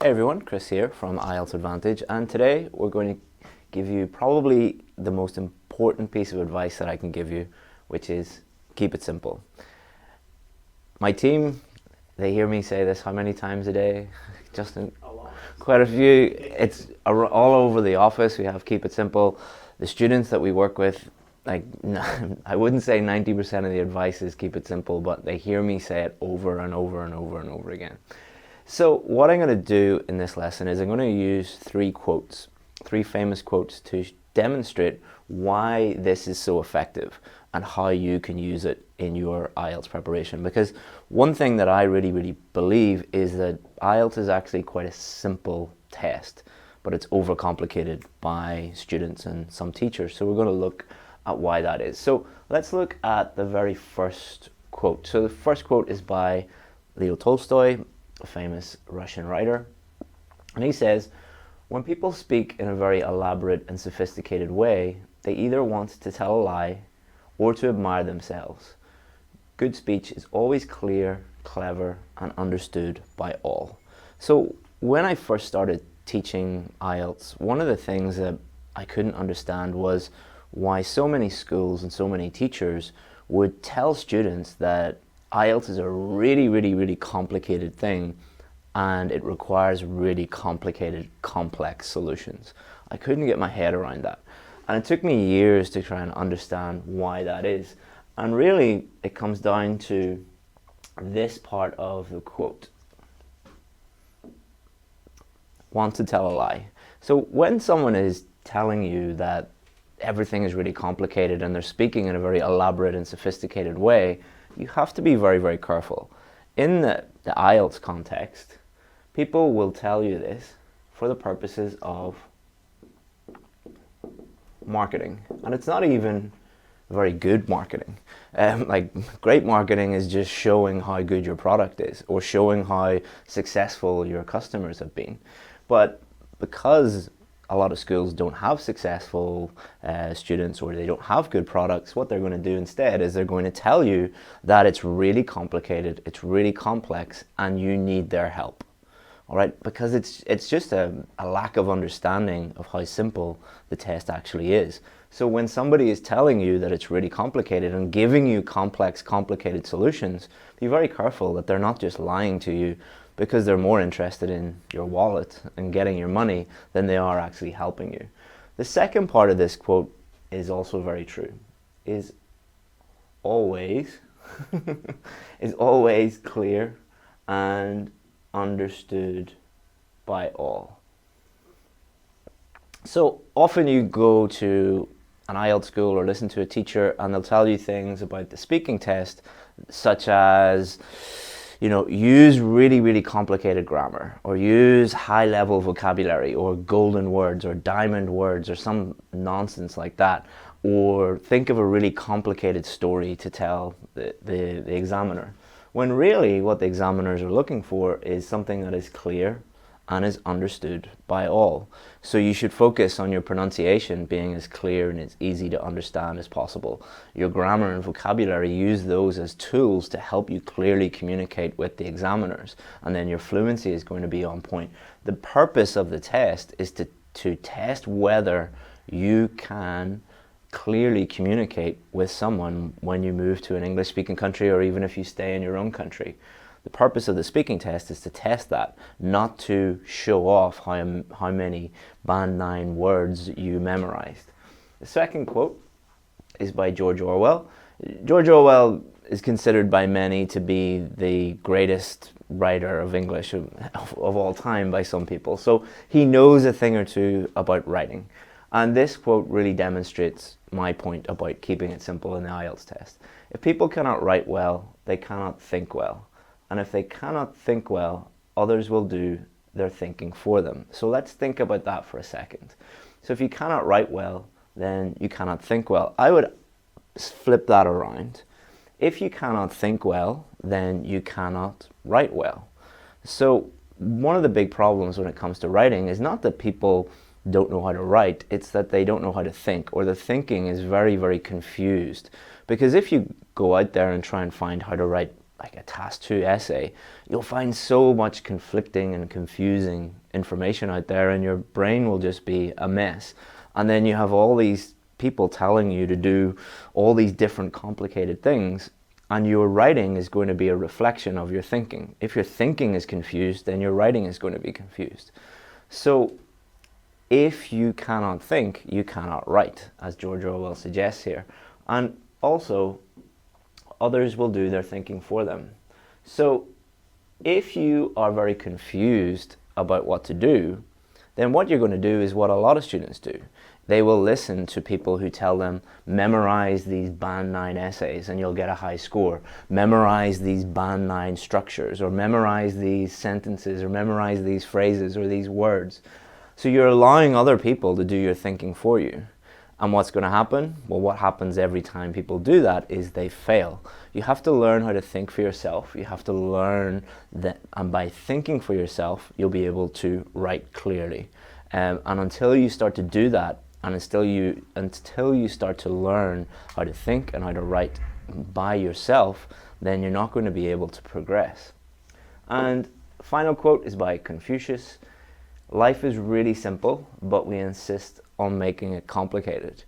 Hey everyone, Chris here from IELTS Advantage, and today we're going to give you probably the most important piece of advice that I can give you, which is keep it simple. My team, they hear me say this how many times a day? Quite a few. It's all over the office. We have keep it simple. The students that we work with, like, I wouldn't say 90% of the advice is keep it simple, but they hear me say it over and over and over and over again. So what I'm going to do in this lesson is I'm going to use three famous quotes to demonstrate why this is so effective and how you can use it in your IELTS preparation. Because one thing that I really believe is that IELTS is actually quite a simple test, but it's overcomplicated by students and some teachers. So we're going to look at why that is. So let's look at the very first quote. So the first quote is by Leo Tolstoy, a famous Russian writer, and he says, "When people speak in a very elaborate and sophisticated way, they either want to tell a lie or to admire themselves. Good speech is always clear, clever, and understood by all." So when I first started teaching IELTS, one of the things that I couldn't understand was why so many schools and so many teachers would tell students that IELTS is a really complicated thing and it requires really complicated, complex solutions. I couldn't get my head around that. And it took me years to try and understand why that is. And really, it comes down to this part of the quote. Want to tell a lie. So when someone is telling you that everything is really complicated and they're speaking in a very elaborate and sophisticated way, you have to be very careful. In the IELTS context, people will tell you this for the purposes of marketing. And it's not even very good marketing. Like, great marketing is just showing how good your product is or showing how successful your customers have been. But because a lot of schools don't have successful students, or they don't have good products, what they're going to do instead is they're going to tell you that it's really complicated, it's really complex, and you need their help. All right, because it's just a lack of understanding of how simple the test actually is. So when somebody is telling you that it's really complicated and giving you complex, complicated solutions, be very careful that they're not just lying to you because they're more interested in your wallet and getting your money than they are actually helping you. The second part of this quote is also very true. Is always clear and understood by all. So often you go to an IELTS school or listen to a teacher and they'll tell you things about the speaking test, such as, you know, use really complicated grammar, or use high-level vocabulary, or golden words, or diamond words, or some nonsense like that, or think of a really complicated story to tell the examiner. When really what the examiners are looking for is something that is clear and is understood by all. So you should focus on your pronunciation being as clear and as easy to understand as possible. Your grammar and vocabulary, use those as tools to help you clearly communicate with the examiners, and then your fluency is going to be on point. The purpose of the test is to test whether you can clearly communicate with someone when you move to an English-speaking country, or even if you stay in your own country. The purpose of the speaking test is to test that, not to show off how many Band 9 words you memorized. The second quote is by George Orwell. George Orwell is considered by many to be the greatest writer of English of all time by some people. So he knows a thing or two about writing. And this quote really demonstrates my point about keeping it simple in the IELTS test. If people cannot write well, they cannot think well. And if they cannot think well, others will do their thinking for them. So let's think about that for a second. So if you cannot write well, then you cannot think well. I would flip that around. If you cannot think well, then you cannot write well. So one of the big problems when it comes to writing is not that people don't know how to write, it's that they don't know how to think, or the thinking is very confused. Because if you go out there and try and find how to write like a task 2 essay, you'll find so much conflicting and confusing information out there, and your brain will just be a mess. And then you have all these people telling you to do all these different complicated things, and your writing is going to be a reflection of your thinking. If your thinking is confused, then your writing is going to be confused. So if you cannot think, you cannot write, as George Orwell suggests here. And also, others will do their thinking for them. So if you are very confused about what to do, then what you're going to do is what a lot of students do. They will listen to people who tell them, memorize these band 9 essays and you'll get a high score. Memorize these band 9 structures, or memorize these sentences, or memorize these phrases or these words. So you're allowing other people to do your thinking for you. And what's going to happen? Well, what happens every time people do that is they fail. You have to learn how to think for yourself. You have to learn that, and by thinking for yourself, you'll be able to write clearly. And until you start to do that, and until you start to learn how to think and how to write by yourself, then you're not going to be able to progress. And final quote is by Confucius. Life is really simple, but we insist on making it complicated.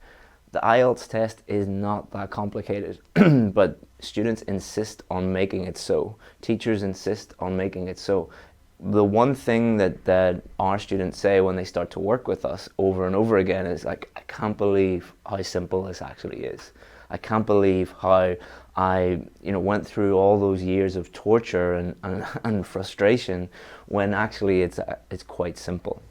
The IELTS test is not that complicated, but students insist on making it so. Teachers insist on making it so. The one thing that our students say when they start to work with us over and over again is like, I can't believe how simple this actually is. I can't believe how I went through all those years of torture and frustration when actually it's quite simple.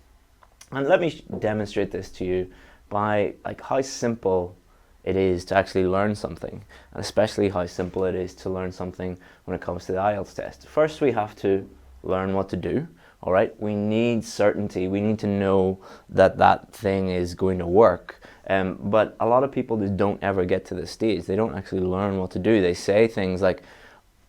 And let me demonstrate this to you by how simple it is to actually learn something, and especially how simple it is to learn something when it comes to the IELTS test. First, we have to learn what to do. All right, we need certainty. We need to know that that thing is going to work. But a lot of people just don't ever get to this stage. They don't actually learn what to do. They say things like,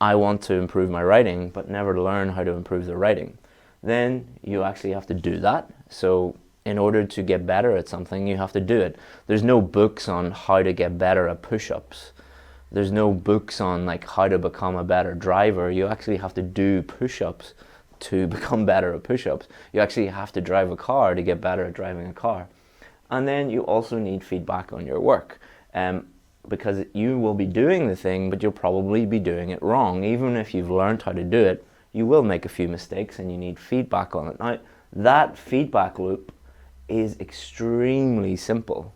I want to improve my writing, but never learn how to improve their writing. Then you actually have to do that. So in order to get better at something, you have to do it. There's no books on how to get better at push-ups. There's no books on how to become a better driver. You actually have to do push-ups to become better at push-ups. You actually have to drive a car to get better at driving a car. And then you also need feedback on your work, because you will be doing the thing, but you'll probably be doing it wrong. Even if you've learned how to do it, you will make a few mistakes and you need feedback on it. Now, that feedback loop is extremely simple,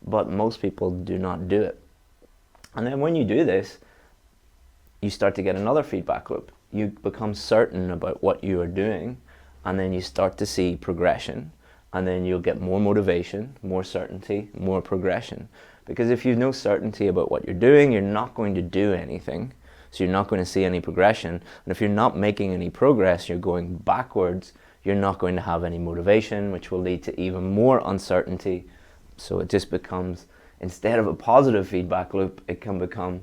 but most people do not do it. And then when you do this, you start to get another feedback loop. You become certain about what you are doing, and then you start to see progression, and then you'll get more motivation, more certainty, more progression. Because if you've no certainty about what you're doing, you're not going to do anything. So you're not going to see any progression. And if you're not making any progress, you're going backwards, you're not going to have any motivation, which will lead to even more uncertainty. So it just becomes, instead of a positive feedback loop, it can become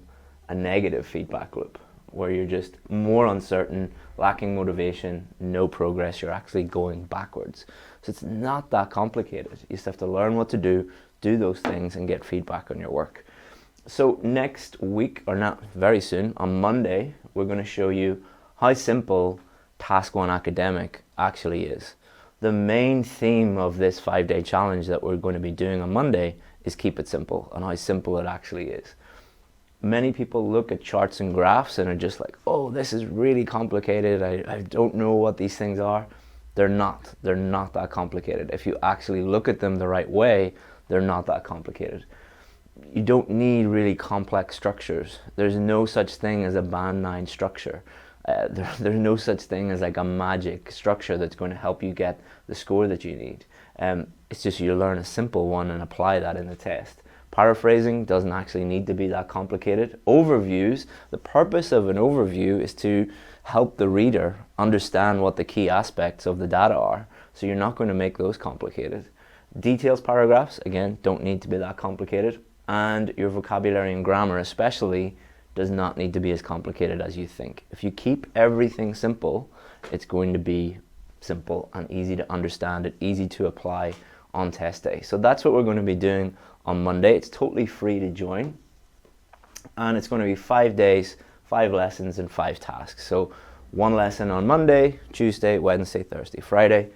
a negative feedback loop, where you're just more uncertain, lacking motivation, no progress, you're actually going backwards. So it's not that complicated. You just have to learn what to do those things, and get feedback on your work. So next week, or not very soon, on Monday, we're going to show you how simple Task 1 Academic actually is. The main theme of this 5-day challenge that we're going to be doing on Monday is keep it simple, and how simple it actually is. Many people look at charts and graphs and are just like, oh, this is really complicated. I don't know what these things are. They're not that complicated. If you actually look at them the right way, they're not that complicated. You don't need really complex structures. There's no such thing as a band 9 structure. There's no such thing as a magic structure that's going to help you get the score that you need. It's just you learn a simple one and apply that in the test. Paraphrasing doesn't actually need to be that complicated. Overviews, the purpose of an overview is to help the reader understand what the key aspects of the data are. So you're not going to make those complicated. Details paragraphs, again, don't need to be that complicated. And your vocabulary and grammar especially does not need to be as complicated as you think. If you keep everything simple, it's going to be simple and easy to understand and easy to apply on test day. So that's what we're going to be doing on Monday. It's totally free to join, and it's going to be 5 days, 5 lessons and 5 tasks. So 1 lesson on Monday, Tuesday, Wednesday, Thursday, Friday.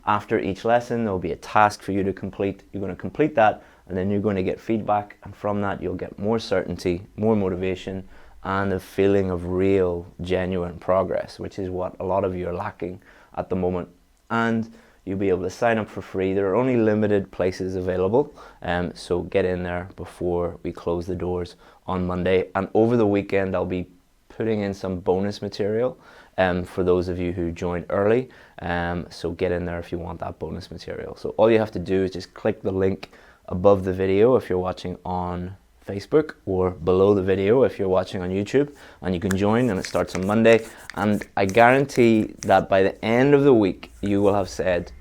After each lesson, there'll be a task for you to complete. You're going to complete that, and then you're going to get feedback, and from that you'll get more certainty, more motivation, and a feeling of real, genuine progress, which is what a lot of you are lacking at the moment. And you'll be able to sign up for free. There are only limited places available, so get in there before we close the doors on Monday. And over the weekend, I'll be putting in some bonus material for those of you who joined early. So get in there if you want that bonus material. So all you have to do is just click the link above the video if you're watching on Facebook, or below the video if you're watching on YouTube, and you can join, and it starts on Monday. And I guarantee that by the end of the week you will have said,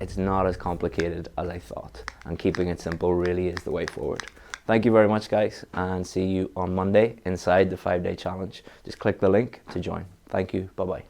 it's not as complicated as I thought, and keeping it simple really is the way forward. Thank you very much, guys, and see you on Monday inside the 5-day challenge. Just click the link to join. Thank you. Bye-bye.